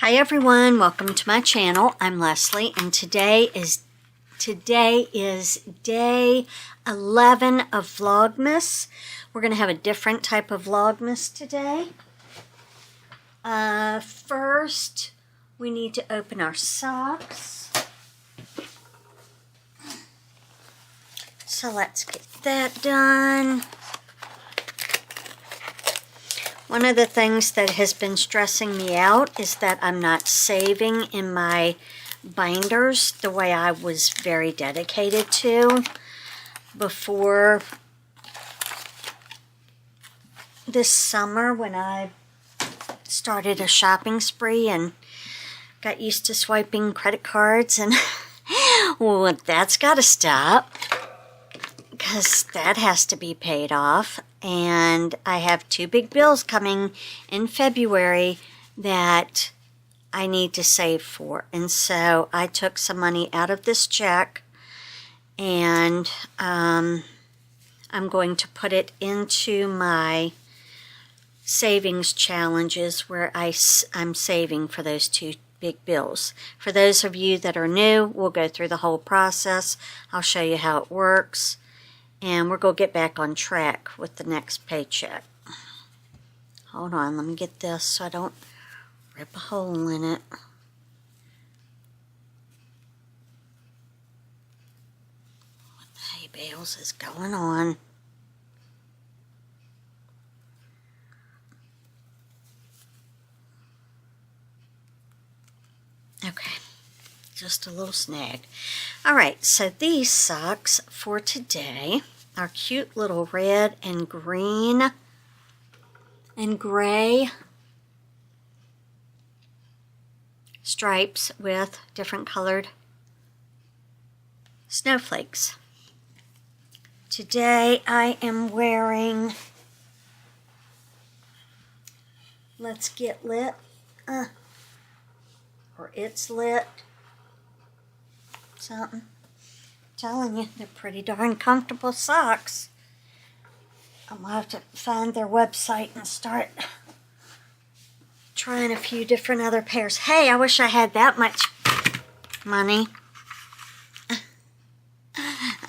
Hi everyone, welcome to my channel. I'm Leslie and today is day 11 of Vlogmas. We're going to have a different type of Vlogmas today. First, we need to open our socks. So let's get that done. One of the things that has been stressing me out is that I'm not saving in my binders the way I was very dedicated to before this summer when I started a shopping spree and got used to swiping credit cards, and well, that's got to stop because that has to be paid off. And I have two big bills coming in February that I need to save for. And so I took some money out of this check and I'm going to put it into my savings challenges where I'm saving for those two big bills. For those of you that are new, we'll go through the whole process. I'll show you how it works. And we're going to get back on track with the next paycheck. Hold on, let me get this so I don't rip a hole in it. What the hay bales is going on? Okay, just a little snag. Alright, so these socks for today are cute little red and green and gray stripes with different colored snowflakes. Today I am wearing Let's Get Lit, or It's Lit, something. Telling you, they're pretty darn comfortable socks. I'm gonna have to find their website and start trying a few different other pairs. Hey, I wish I had that much money.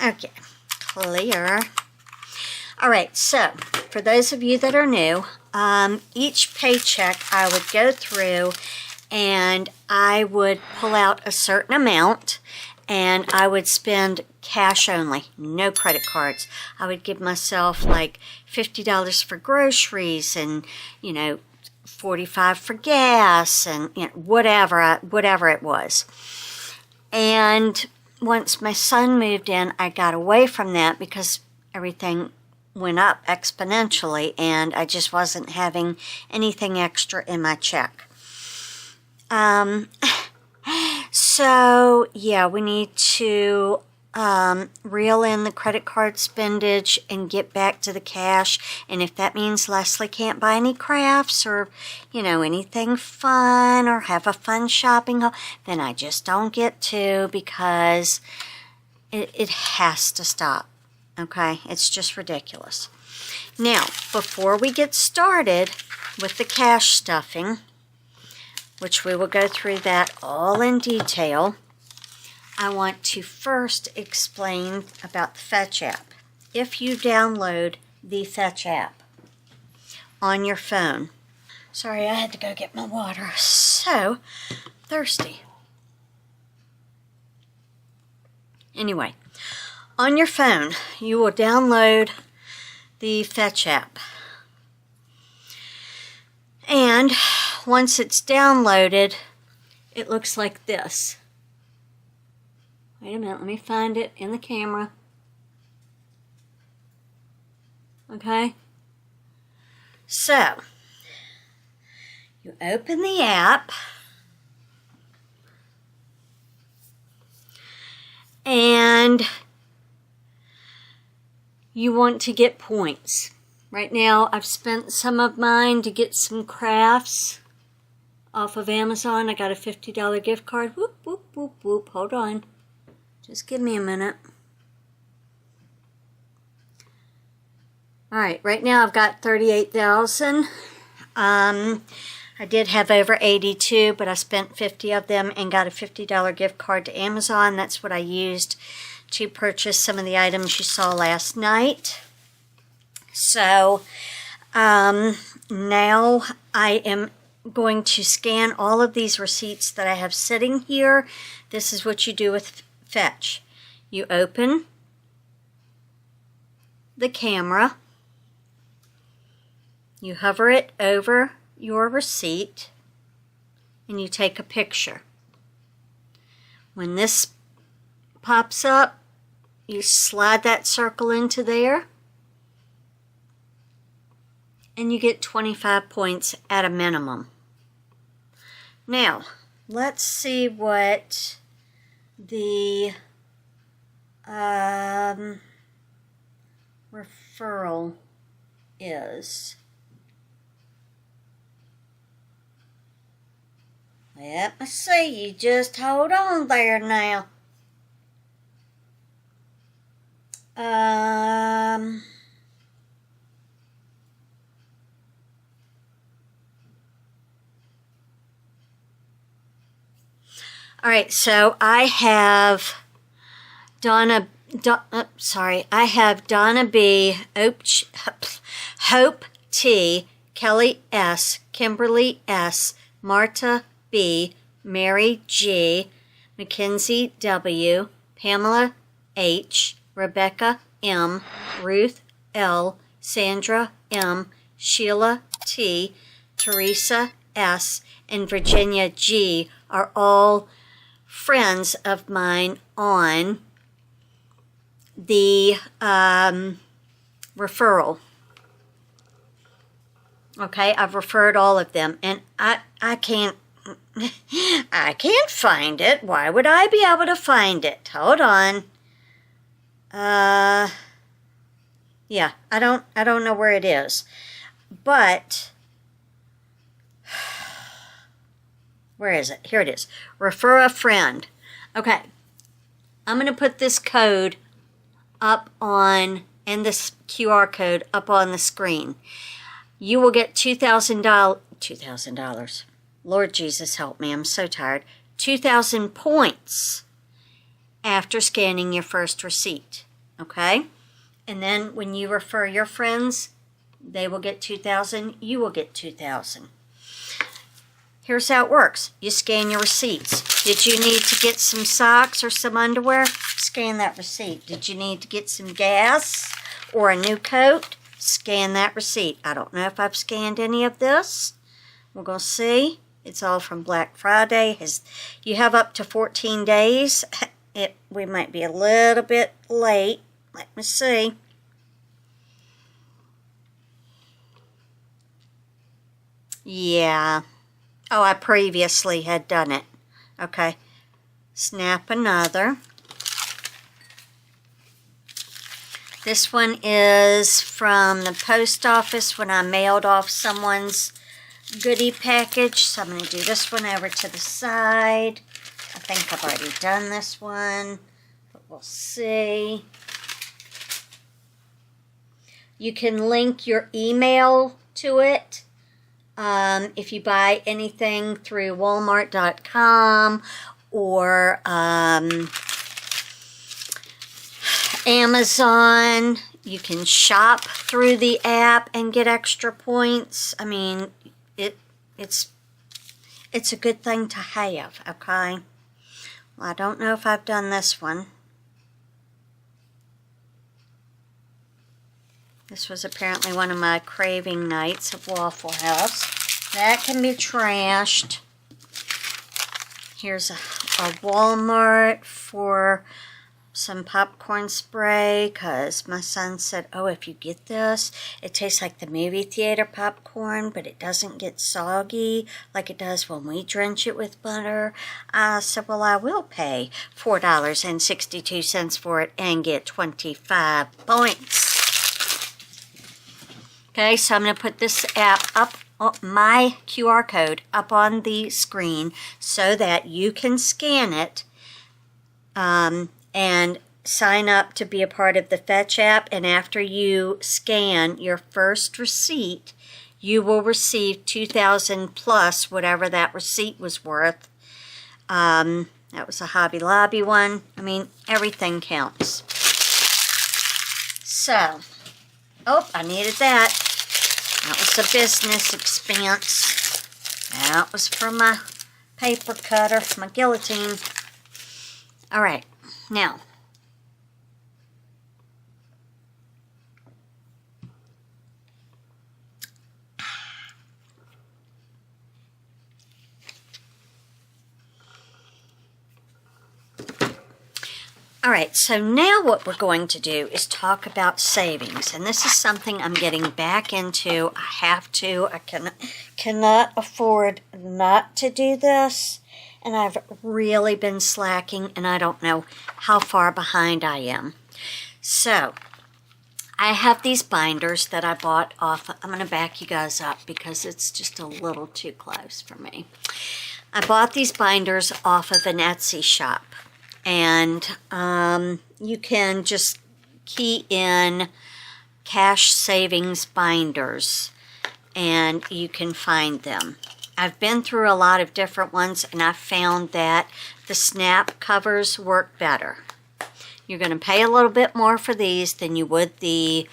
Okay, clear. Alright, so for those of you that are new, each paycheck I would go through and I would pull out a certain amount and I would spend cash only, no credit cards. I would give myself like $50 for groceries and, you know, $45 for gas and, you know, whatever it was. And once my son moved in, I got away from that because everything went up exponentially and I just wasn't having anything extra in my check. So yeah, we need to reel in the credit card spendage and get back to the cash. And if that means Leslie can't buy any crafts or, you know, anything fun or have a fun shopping haul, then I just don't get to, because it has to stop. Okay, it's just ridiculous. Now, before we get started with the cash stuffing, which we will go through that all in detail, I want to first explain about the Fetch app. If you download the Fetch app on your phone, sorry, I had to go get my water, so thirsty. Anyway, on your phone, you will download the Fetch app. And once it's downloaded, it looks like this. Wait a minute, let me find it in the camera. Okay? So, you open the app, and you want to get points. Right now, I've spent some of mine to get some crafts off of Amazon. I got a $50 gift card. Whoop, whoop, whoop, whoop. Hold on. Just give me a minute. Alright, right now I've got 38,000. I did have over 82, but I spent 50 of them and got a $50 gift card to Amazon. That's what I used to purchase some of the items you saw last night. So now I am going to scan all of these receipts that I have sitting here. This is what you do with Fetch. You open the camera, you hover it over your receipt, and you take a picture. When this pops up, you slide that circle into there, and you get 25 points at a minimum. Now, let's see what the referral is. Let me see. You just hold on there now. All right, so I have Donna B, Hope T, Kelly S, Kimberly S, Marta B, Mary G, Mackenzie W, Pamela H, Rebecca M, Ruth L, Sandra M, Sheila T, Teresa S, and Virginia G are all friends of mine on the referral. Okay, I've referred all of them, and I can't find it. Why would I be able to find it? Hold on. Yeah, I don't know where it is. But where is it? Here it is. Refer a friend. Okay. I'm going to put this code up on, and this QR code up on the screen. You will get $2,000. Lord Jesus, help me. I'm so tired. 2,000 points after scanning your first receipt. Okay? And then when you refer your friends, they will get 2,000. You will get 2,000. Here's how it works. You scan your receipts. Did you need to get some socks or some underwear? Scan that receipt. Did you need to get some gas or a new coat? Scan that receipt. I don't know if I've scanned any of this. We're going to see. It's all from Black Friday. You have up to 14 days. We might be a little bit late. Let me see. Yeah. Oh, I previously had done it. Okay. Snap another. This one is from the post office when I mailed off someone's goodie package. So I'm going to do this one over to the side. I think I've already done this one, but we'll see. You can link your email to it. If you buy anything through Walmart.com or Amazon, you can shop through the app and get extra points. I mean, it's a good thing to have, okay? Well, I don't know if I've done this one. This was apparently one of my craving nights at Waffle House. That can be trashed. Here's a Walmart for some popcorn spray, because my son said, oh, if you get this, it tastes like the movie theater popcorn, but it doesn't get soggy like it does when we drench it with butter. I said, well, I will pay $4.62 for it and get 25 points. Okay, so I'm going to put this app up, my QR code up on the screen so that you can scan it and sign up to be a part of the Fetch app. And after you scan your first receipt, you will receive $2,000 plus whatever that receipt was worth. That was a Hobby Lobby one. I mean, everything counts. So, oh, I needed that. That was a business expense. That was for my paper cutter, my guillotine. All right, now. All right, so now what we're going to do is talk about savings. And this is something I'm getting back into. I have to. I cannot afford not to do this. And I've really been slacking, and I don't know how far behind I am. So, I have these binders that I bought off. I'm going to back you guys up because it's just a little too close for me. I bought these binders off of an Etsy shop. And you can just key in cash savings binders and you can find them. I've been through a lot of different ones and I've found that the snap covers work better. You're going to pay a little bit more for these than you would the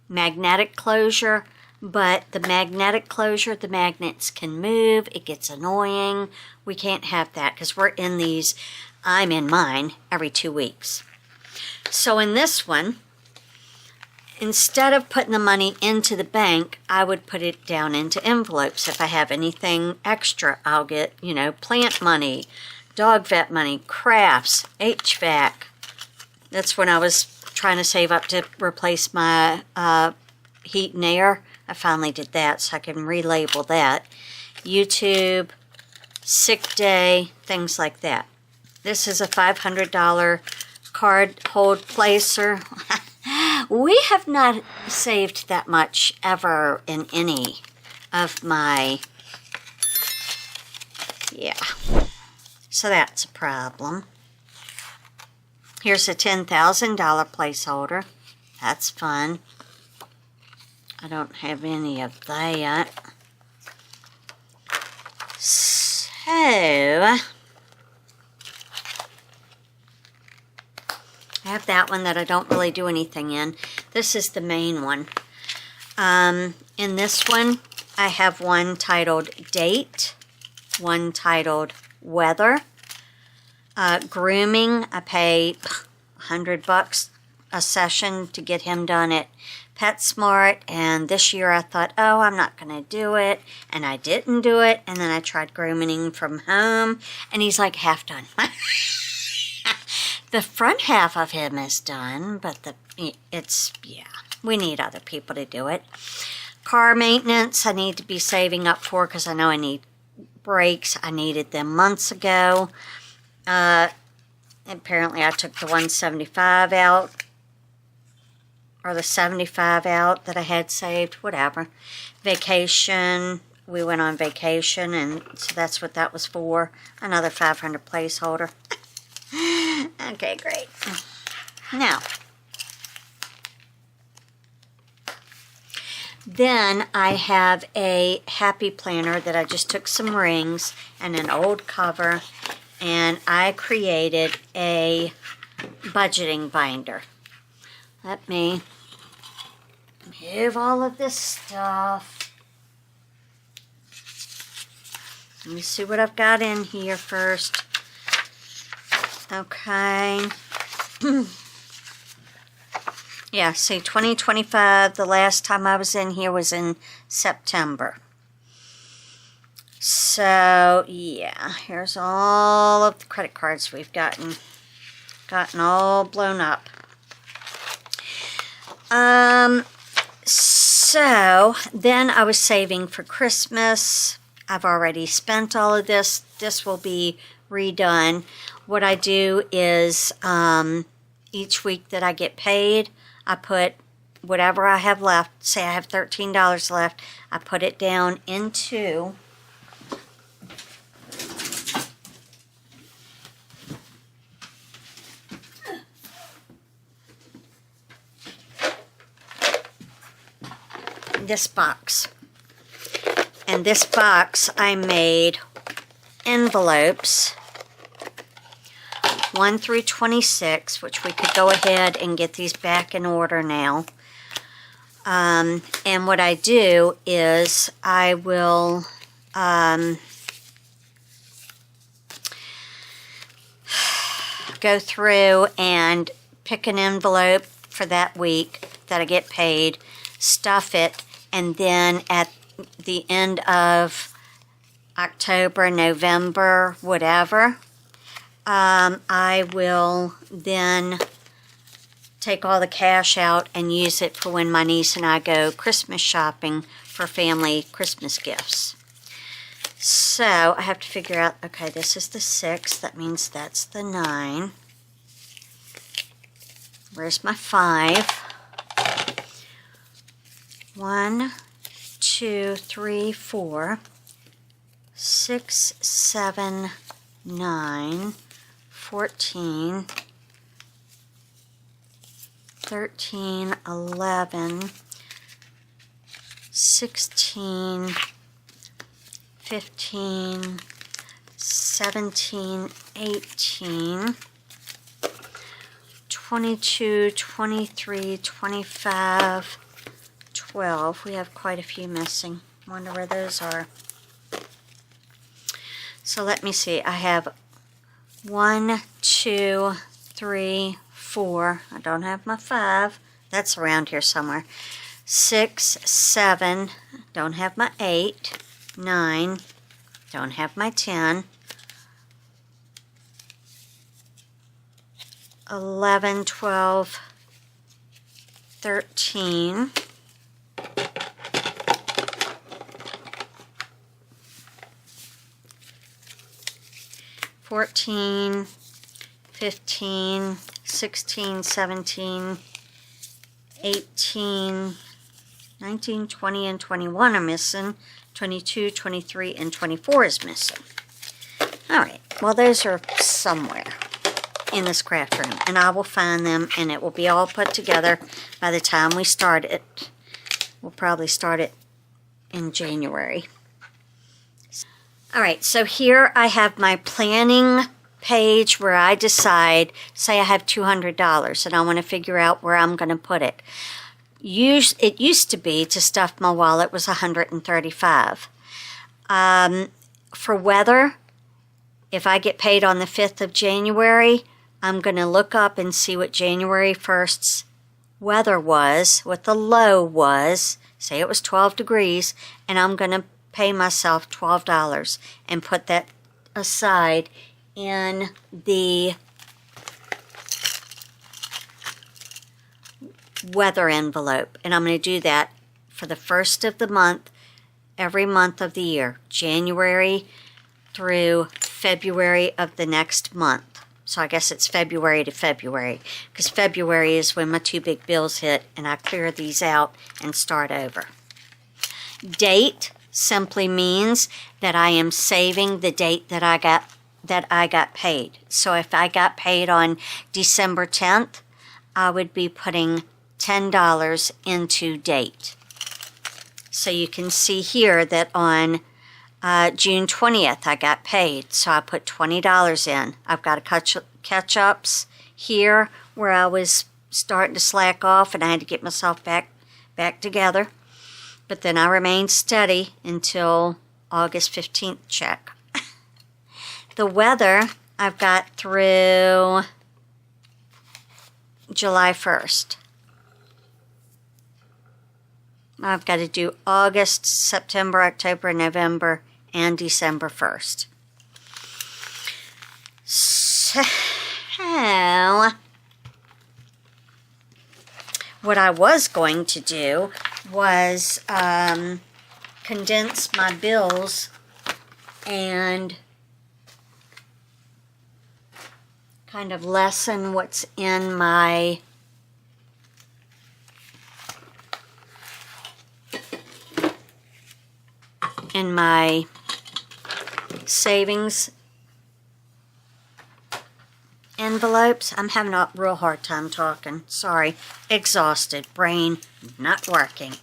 magnetic closure. But the magnetic closure, the magnets can move. It gets annoying. We can't have that because we're in these, I'm in mine, every 2 weeks. So in this one, instead of putting the money into the bank, I would put it down into envelopes. If I have anything extra, I'll get, you know, plant money, dog vet money, crafts, HVAC. That's when I was trying to save up to replace my heat and air. I finally did that, so I can relabel that. YouTube, sick day, things like that. This is a $500 card hold placer. We have not saved that much ever in any of my, yeah. So that's a problem. Here's a $10,000 placeholder. That's fun. I don't have any of that. So, I have that one that I don't really do anything in. This is the main one. In this one, I have one titled Date, one titled Weather. Grooming, I pay $100 a session to get him done at PetSmart, and this year I thought, oh, I'm not going to do it, and I didn't do it, and then I tried grooming from home, and he's like half done. The front half of him is done, but yeah, we need other people to do it. Car maintenance, I need to be saving up for because I know I need brakes. I needed them months ago. Apparently I took the 175 out. Or the 75 out that I had saved, whatever. Vacation, we went on vacation, and so that's what that was for. Another 500 placeholder. Okay, great. Now, then I have a happy planner that I just took some rings and an old cover, and I created a budgeting binder. Let me move all of this stuff. Let me see what I've got in here first. Okay. Yeah, see, 2025, the last time I was in here was in September. So, yeah, here's all of the credit cards we've gotten all blown up. So then I was saving for Christmas. I've already spent all of this. This will be redone. What I do is each week that I get paid, I put whatever I have left. Say I have $13 left. I put it down into this box. And this box I made envelopes 1 through 26, which we could go ahead and get these back in order now. And what I do is I will go through and pick an envelope for that week that I get paid, stuff it, and then at the end of October, November, whatever, I will then take all the cash out and use it for when my niece and I go Christmas shopping for family Christmas gifts. So I have to figure out, okay, this is the 6, that means that's the 9. Where's my 5? 1, 2, 3, 4, 6, 7, 9, 14, 13, 11, 16, 15, 17, 18, 22, 23, 25, 12. We have quite a few missing. Wonder where those are. So let me see. I have 1, 2, 3, 4. I don't have my 5. That's around here somewhere. 6, 7. Don't have my 8. 9. Don't have my 10. 11, 12, 13. 14, 15, 16, 17, 18, 19, 20, and 21 are missing. 22, 23, and 24 is missing. Alright, well those are somewhere in this craft room, and I will find them, and it will be all put together by the time we start it. We'll probably start it in January. Alright, so here I have my planning page where I decide, say I have $200 and I want to figure out where I'm going to put it. It used to be to stuff my wallet was $135. For weather, if I get paid on the 5th of January, I'm going to look up and see what January 1st's weather was, what the low was. Say it was 12 degrees, and I'm going to pay myself $12 and put that aside in the weather envelope. And I'm going to do that for the first of the month, every month of the year, January through February of the next month. So I guess it's February to February, because February is when my 2 big bills hit and I clear these out and start over. Date simply means that I am saving the date that I got paid. So if I got paid on December 10th, I would be putting $10 into date. So you can see here that on June 20th I got paid, so I put $20 in. I've got a catch-ups here where I was starting to slack off and I had to get myself back together. But then I remained steady until August 15th check. The weather I've got through July 1st. I've got to do August, September, October, November, and December 1st. So, what I was going to do was condense my bills and kind of lessen what's in my savings envelopes. I'm having a real hard time talking. Sorry. Exhausted. Brain not working.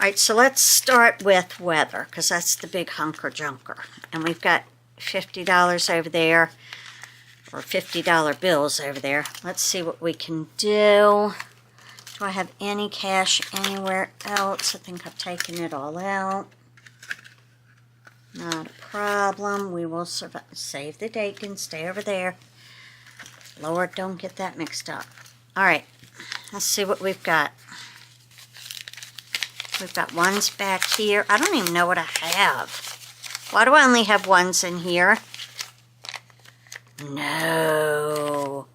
right, so let's start with weather, because that's the big hunker-junker. And we've got $50 over there, or $50 bills over there. Let's see what we can do. Do I have any cash anywhere else? I think I've taken it all out. Not a problem. We will survive. Save the date and stay over there. Lord, don't get that mixed up. All right, let's see what we've got. We've got ones back here. I don't even know what I have. Why do I only have ones in here? No.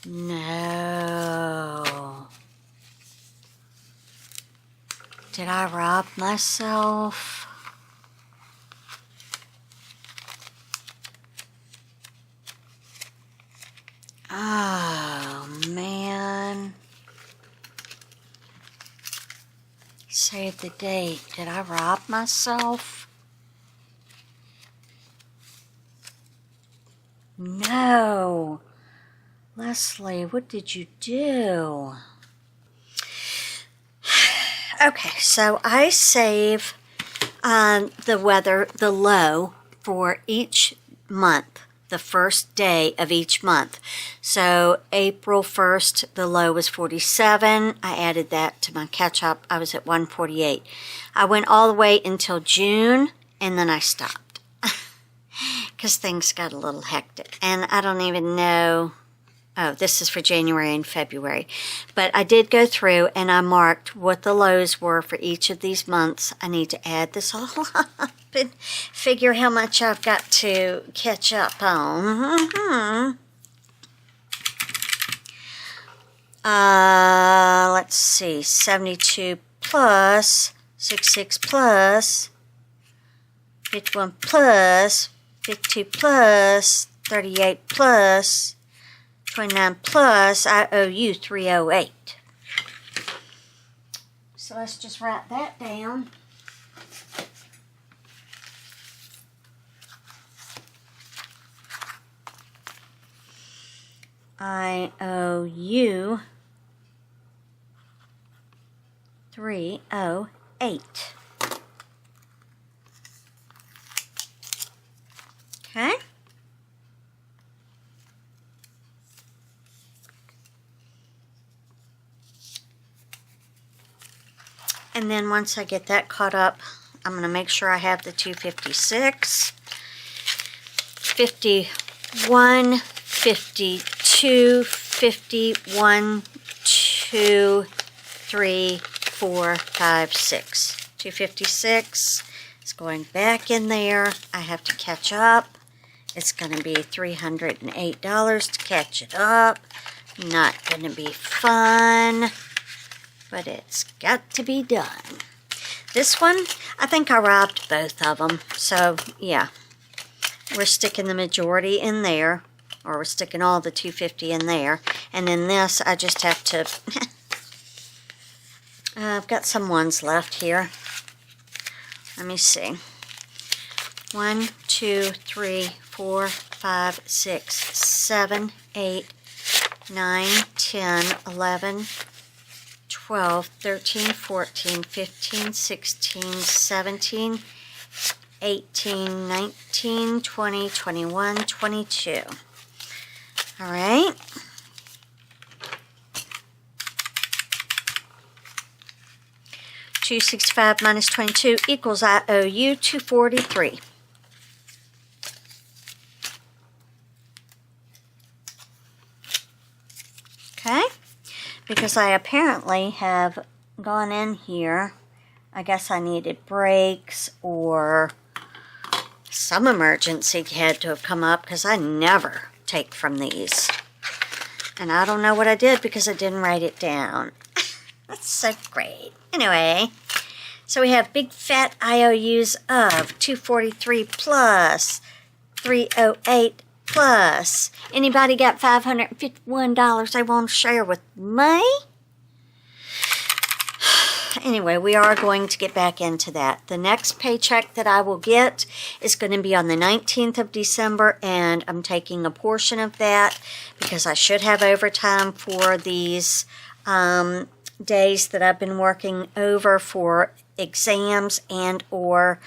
No. Did I rob myself? Oh, man. Save the date. Did I rob myself? No. Leslie, what did you do? Okay, so I save the low for each month, the first day of each month. So April 1st, the low was 47. I added that to my catch-up. I was at 148. I went all the way until June, and then I stopped. Because things got a little hectic. And I don't even know... Oh, this is for January and February. But I did go through and I marked what the lows were for each of these months. I need to add this all up and figure how much I've got to catch up on. Let's see. 72 plus, 66 plus, 51 plus, 52 plus, 38 plus, 29 plus, I owe you 308. So let's just write that down. I owe you 308. Okay. And then once I get that caught up, I'm going to make sure I have the 256, 51, 52, 51, 2, 3, 4, 5, 6. 256 is going back in there. I have to catch up. It's going to be $308 to catch it up. Not going to be fun. But it's got to be done. This one, I think I robbed both of them. So, yeah. We're sticking the majority in there. Or we're sticking all the 250 in there. And then this, I just have to... I've got some ones left here. Let me see. 1, 2, 3, 4, 5, 6, 7, 8, 9, 10, 11... 12, 13, 14, 15, 16, 17, 18, 19, 20, 21, 22. All right. $265 minus 22 equals I owe you $243. Okay. Because I apparently have gone in here. I guess I needed brakes or some emergency had to have come up because I never take from these. And I don't know what I did because I didn't write it down. That's so great. Anyway, so we have big fat IOUs of 243 plus 308 plus. Anybody got $551 they want to share with me? anyway, we are going to get back into that. The next paycheck that I will get is going to be on the 19th of December, and I'm taking a portion of that because I should have overtime for these days that I've been working over for exams and or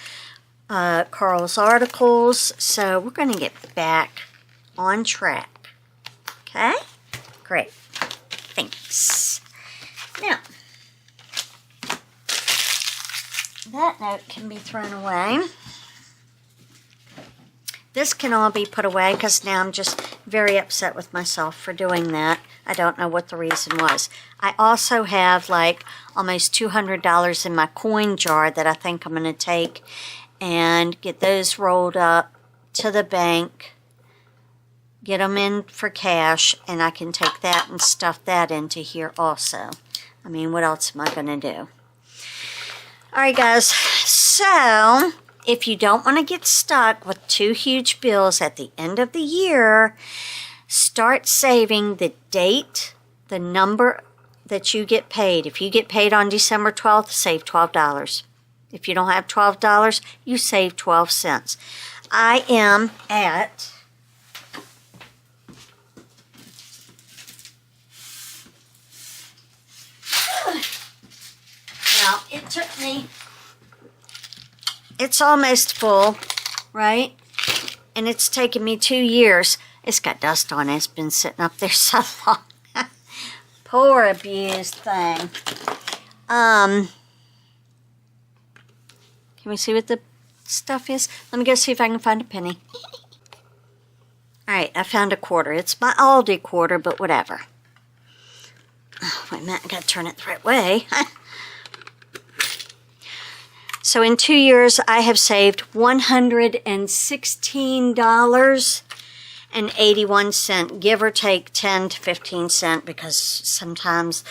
Carl's articles. So we're going to get back on track. Okay? Great. Thanks. Now, that note can be thrown away. This can all be put away because now I'm just very upset with myself for doing that. I don't know what the reason was. I also have like almost $200 in my coin jar that I think I'm going to take and get those rolled up to the bank, get them in for cash, and I can take that and stuff that into here also. I mean, what else am I going to do? Alright guys, so if you don't want to get stuck with 2 huge bills at the end of the year, start saving the date, the number that you get paid. If you get paid on December 12th, save $12. If you don't have $12, you save 12 cents. I am at now, it took me, it's almost full, right? And it's taken me 2 years. It's got dust on it. It's been sitting up there so long. Poor abused thing. Can we see what the stuff is? Let me go see if I can find a penny. Alright, I found a quarter. It's my Aldi quarter, but whatever. Oh, wait a minute, I gotta turn it the right way. So in 2 years, I have saved $116.81, give or take 10 to 15 cents, because sometimes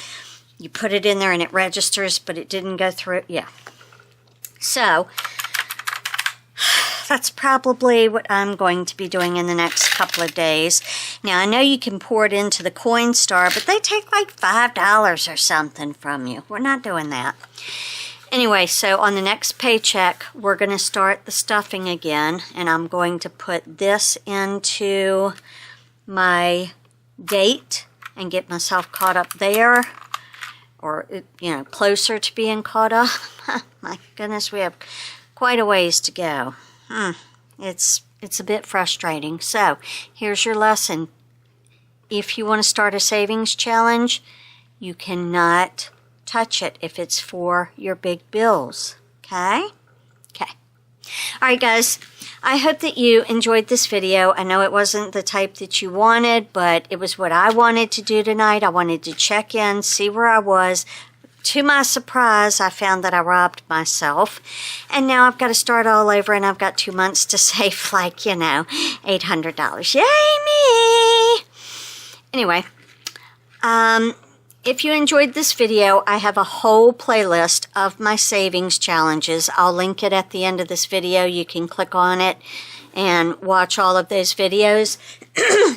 you put it in there and it registers, but it didn't go through. Yeah. So that's probably what I'm going to be doing in the next couple of days. Now, I know you can pour it into the Coinstar, but they take like $5 or something from you. We're not doing that. Anyway, so on the next paycheck, we're going to start the stuffing again, and I'm going to put this into my date and get myself caught up there, or, you know, closer to being caught up. My goodness, we have quite a ways to go. It's a bit frustrating. So, here's your lesson. If you want to start a savings challenge, you cannot touch it if it's for your big bills. Okay? Okay. Alright guys, I hope that you enjoyed this video. I know it wasn't the type that you wanted, but it was what I wanted to do tonight. I wanted to check in, see where I was. To my surprise, I found that I robbed myself. And now I've got to start all over, and I've got 2 months to save, like, you know, $800. Yay me! Anyway, if you enjoyed this video, I have a whole playlist of my savings challenges. I'll link it at the end of this video. You can click on it and watch all of those videos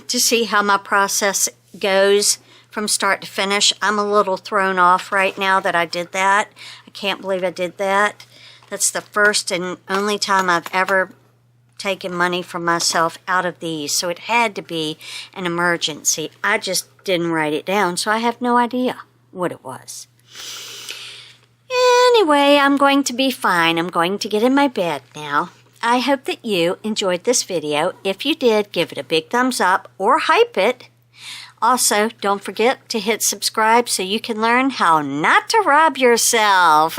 to see how my process goes from start to finish. I'm a little thrown off right now that I did that. I can't believe I did that. That's the first and only time I've ever taken money from myself out of these, so it had to be an emergency. I just didn't write it down, so I have no idea what it was. Anyway, I'm going to be fine. I'm going to get in my bed now. I hope that you enjoyed this video. If you did, give it a big thumbs up or hype it. Also, don't forget to hit subscribe so you can learn how not to rob yourself.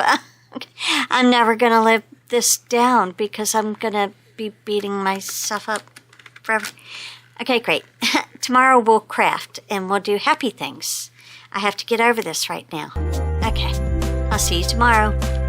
I'm never going to live this down because I'm going to be beating myself up forever. Okay, great. Tomorrow we'll craft and we'll do happy things. I have to get over this right now. Okay, I'll see you tomorrow.